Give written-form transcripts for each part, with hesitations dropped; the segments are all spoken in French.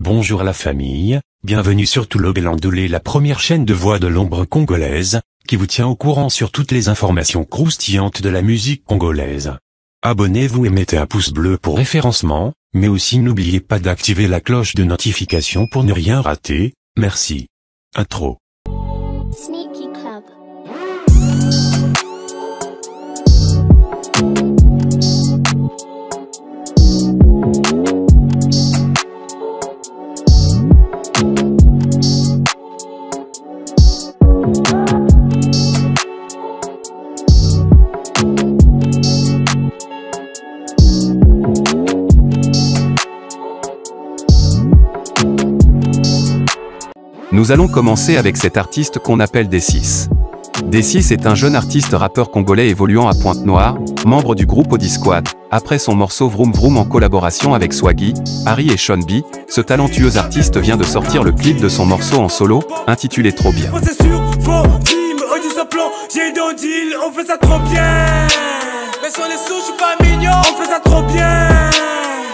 Bonjour la famille, bienvenue sur Toulobelandolé, la première chaîne de voix de l'ombre congolaise, qui vous tient au courant sur toutes les informations croustillantes de la musique congolaise. Abonnez-vous et mettez un pouce bleu pour référencement, mais aussi n'oubliez pas d'activer la cloche de notification pour ne rien rater, merci. Intro. Sneaky Club. Nous allons commencer avec cet artiste qu'on appelle D6. D6 est un jeune artiste rappeur congolais évoluant à Pointe-Noire, membre du groupe Audi Squad. Après son morceau Vroom Vroom en collaboration avec Swaggy, Harry et Sean B, ce talentueux artiste vient de sortir le clip de son morceau en solo, intitulé Trop bien. J'ai dans deal, on fait ça trop bien. Mais sans les sous, je suis pas mignon. On fait ça trop bien.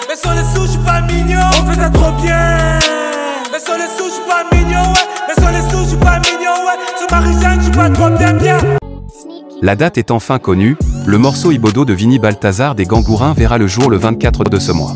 Mais sans les sous, je suis pas mignon. On fait ça trop bien. Mais sans les sous, je suis pas mignon, ouais. Mais sans les sous, je suis pas mignon, ouais. Sur Marie-Jeanne, je suis pas trop bien. La date est enfin connue, le morceau Ibodo de Vinny Balthazar des Gangourins verra le jour le 24 de ce mois.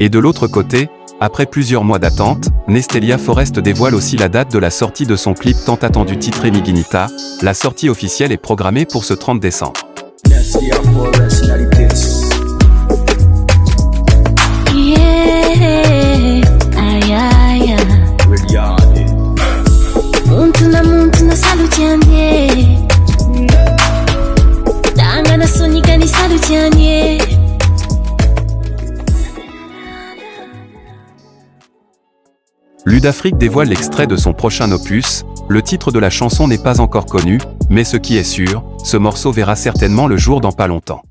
Et de l'autre côté, après plusieurs mois d'attente, Nestelia Forest dévoile aussi la date de la sortie de son clip tant attendu titré Miginita. La sortie officielle est programmée pour ce 30 décembre. Ludafrique dévoile l'extrait de son prochain opus. Le titre de la chanson n'est pas encore connu, mais ce qui est sûr, ce morceau verra certainement le jour dans pas longtemps.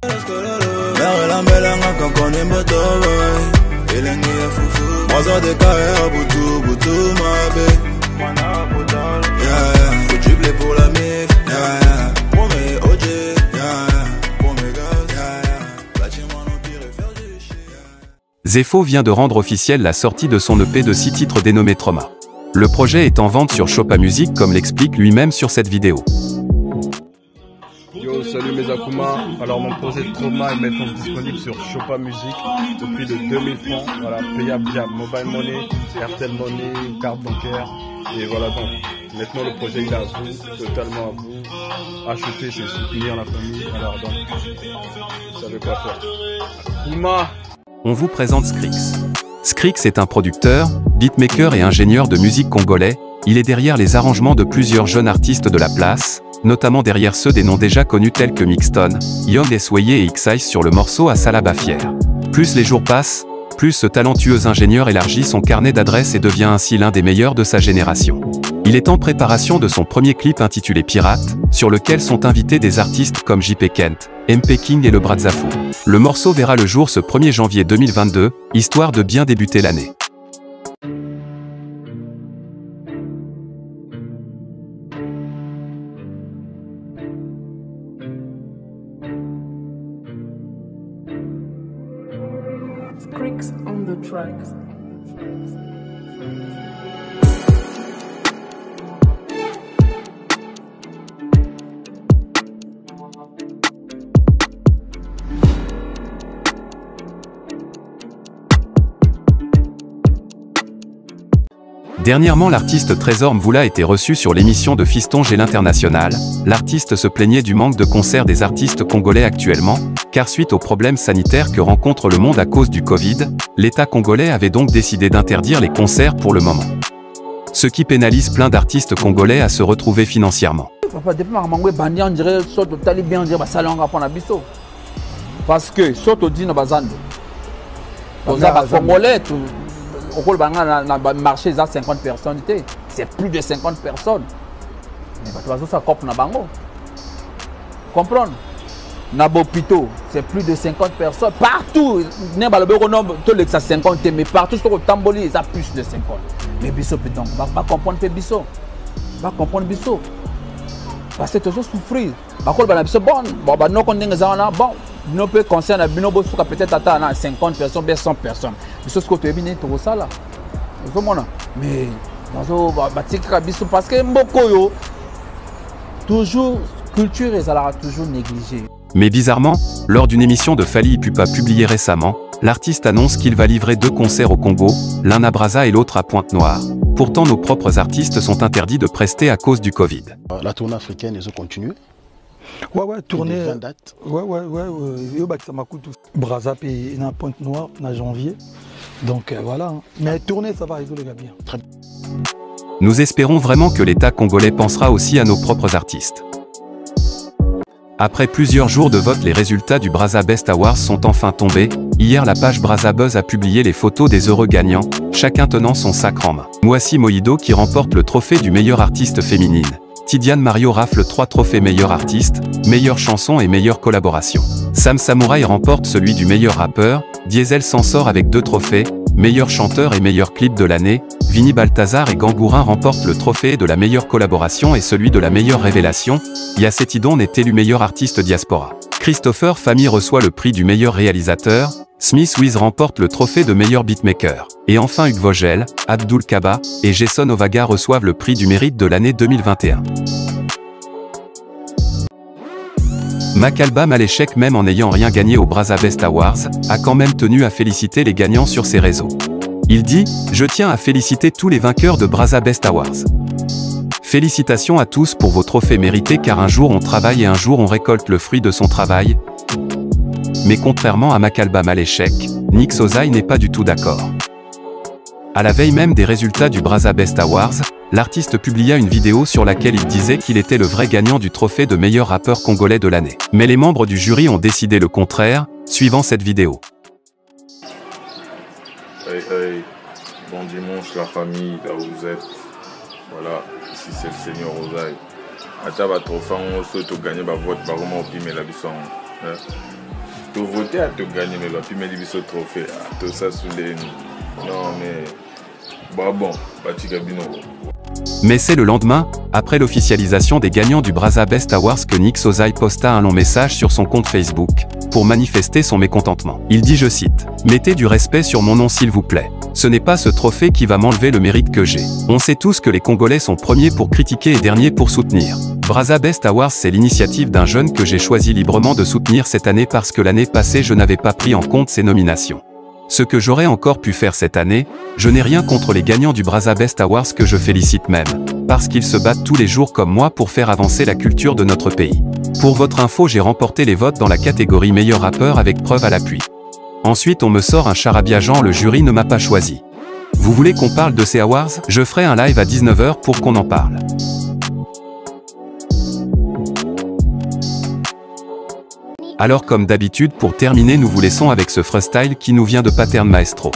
Zefo vient de rendre officielle la sortie de son EP de 6 titres dénommé Trauma. Le projet est en vente sur Chopa Music comme l'explique lui-même sur cette vidéo. Yo, salut mes Akuma. Alors mon projet de Trauma est maintenant disponible sur Chopa Music au prix de 2000 francs. Voilà, payable via Mobile Money, Airtel Money, carte bancaire. Et voilà donc, maintenant le projet il est à vous, totalement à vous. Acheter c'est soutenir la famille, alors donc, vous savez quoi faire. Akuma. On vous présente Skrix. Skrix est un producteur, beatmaker et ingénieur de musique congolais. Il est derrière les arrangements de plusieurs jeunes artistes de la place, notamment derrière ceux des noms déjà connus tels que Mixton, Young Sway et X-Ice sur le morceau à Salabafière. Plus les jours passent, plus ce talentueux ingénieur élargit son carnet d'adresses et devient ainsi l'un des meilleurs de sa génération. Il est en préparation de son premier clip intitulé Pirate, sur lequel sont invités des artistes comme JP Kent, MP King et le Brazafou. Le morceau verra le jour ce 1er janvier 2022, histoire de bien débuter l'année. Skrix on the track. Dernièrement, l'artiste Trésor Mvula a été reçu sur l'émission de Fiston G l'International. L'artiste se plaignait du manque de concerts des artistes congolais actuellement, car suite aux problèmes sanitaires que rencontre le monde à cause du Covid, l'État congolais avait donc décidé d'interdire les concerts pour le moment. Ce qui pénalise plein d'artistes congolais à se retrouver financièrement. Parce que, au marché, 50 personnes, c'est plus de 50 personnes. Mais ça coupe na bango. Comprendre? Nabopito, c'est plus de 50 personnes. Partout, tout les 50, mais partout, sur le Tamboli, il y a plus de 50. Mais Bisso, putain, on va comprendre que Bisso. On va comprendre Bisso. Parce que tu as souffert. Bon, nous peut concerner peut-être atteindre 50 personnes, bien 100 personnes. Bisso, ce que tu as bien, tout ça là. Mais, parce que Mbokoyo, toujours, culture et ça toujours négligée. Mais bizarrement, lors d'une émission de Fally Ipupa publiée récemment, l'artiste annonce qu'il va livrer 2 concerts au Congo, l'un à Brazza et l'autre à Pointe-Noire. Pourtant, nos propres artistes sont interdits de prester à cause du Covid. La tournée africaine, ils ont continué. Ouais, tournée. 20 dates. Ouais. Ça m'a coûté Brazza et à Pointe-Noire en janvier. Donc voilà. Mais tournée, ça va rigoler bien. Très bien. Nous espérons vraiment que l'État congolais pensera aussi à nos propres artistes. Après plusieurs jours de vote, les résultats du Brazza Best Awards sont enfin tombés. Hier, la page Brazza Buzz a publié les photos des heureux gagnants, chacun tenant son sac en main. Moissi Moïdo qui remporte le trophée du meilleur artiste féminine. Tidiane Mario rafle 3 trophées meilleur artiste, meilleure chanson et meilleure collaboration. Sam Samouraï remporte celui du meilleur rappeur. Diesel s'en sort avec 2 trophées, meilleur chanteur et meilleur clip de l'année. Vinny Balthazar et Gangourin remportent le trophée de la meilleure collaboration et celui de la meilleure révélation. Yacetidon est élu meilleur artiste diaspora. Christopher Famille reçoit le prix du meilleur réalisateur. Smith Wiz remporte le trophée de meilleur beatmaker. Et enfin Hugues Vogel, Abdul Kaba et Jason Ovaga reçoivent le prix du mérite de l'année 2021. Makalba Malechek, même en n'ayant rien gagné au Brazza Best Awards, a quand même tenu à féliciter les gagnants sur ses réseaux. Il dit « Je tiens à féliciter tous les vainqueurs de Brazza Best Awards. Félicitations à tous pour vos trophées mérités car un jour on travaille et un jour on récolte le fruit de son travail. » Mais contrairement à Makalba Malechek, Nix Ozai n'est pas du tout d'accord. À la veille même des résultats du Brazza Best Awards, l'artiste publia une vidéo sur laquelle il disait qu'il était le vrai gagnant du trophée de meilleur rappeur congolais de l'année. Mais les membres du jury ont décidé le contraire, suivant cette vidéo. Hey, bon dimanche la famille, là où vous êtes. Voilà, ici c'est le Seigneur Ozai. Acha va trophée, on se te gagner va vote par comment on la bisson. Tu voter à te gagner mais la pime division trophée, tout ça sous les non mais bon, mais c'est le lendemain, après l'officialisation des gagnants du Brazza Best Awards que Nix Ozai posta un long message sur son compte Facebook, pour manifester son mécontentement. Il dit, je cite, « Mettez du respect sur mon nom s'il vous plaît. Ce n'est pas ce trophée qui va m'enlever le mérite que j'ai. On sait tous que les Congolais sont premiers pour critiquer et derniers pour soutenir. Brazza Best Awards, c'est l'initiative d'un jeune que j'ai choisi librement de soutenir cette année parce que l'année passée je n'avais pas pris en compte ses nominations. Ce que j'aurais encore pu faire cette année, je n'ai rien contre les gagnants du Brazza Best Awards que je félicite même, parce qu'ils se battent tous les jours comme moi pour faire avancer la culture de notre pays. Pour votre info, j'ai remporté les votes dans la catégorie meilleur rappeur avec preuve à l'appui. Ensuite on me sort un charabia genre le jury ne m'a pas choisi. Vous voulez qu'on parle de ces awards? Je ferai un live à 19 h pour qu'on en parle. Alors comme d'habitude pour terminer nous vous laissons avec ce freestyle qui nous vient de Pattern Maestro.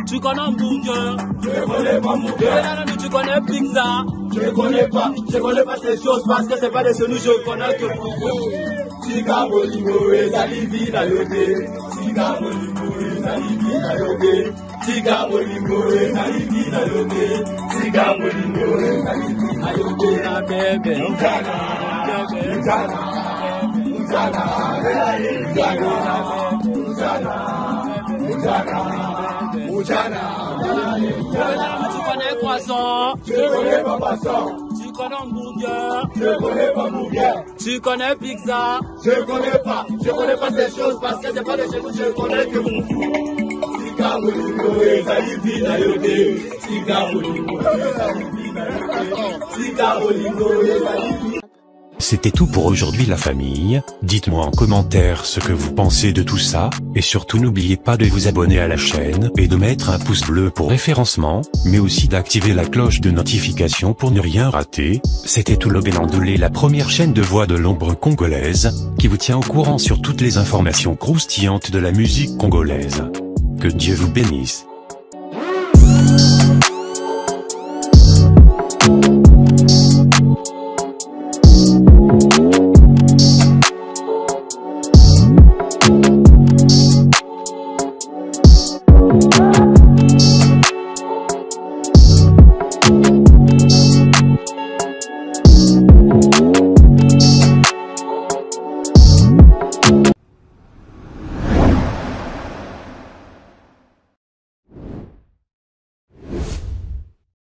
Tu connais hamburger, tu connais pizza, je connais pas ces choses parce que c'est pas des genoux, je connais que Tika Bolingo et Zalivi la yote, Tika Bolingo et Zalivi la yote, Tika Bolingo et Zalivi la yote, Tika Bolingo et Zalivi la yote, la bébé, Mujana, tu connais croissant, je connais pas passant. Tu connais hamburger, je connais pas hamburger. Tu connais pizza, je connais pas ces choses parce que c'est pas des choses, je connais que mon fou. Tika Bolingo et Zalivi la yote, Tika Bolingo et Zalivi la yote, Tika Bolingo et Zalivi. C'était tout pour aujourd'hui la famille, dites-moi en commentaire ce que vous pensez de tout ça, et surtout n'oubliez pas de vous abonner à la chaîne et de mettre un pouce bleu pour référencement, mais aussi d'activer la cloche de notification pour ne rien rater. C'était tout Lobélandolé, la première chaîne de voix de l'ombre congolaise, qui vous tient au courant sur toutes les informations croustillantes de la musique congolaise. Que Dieu vous bénisse.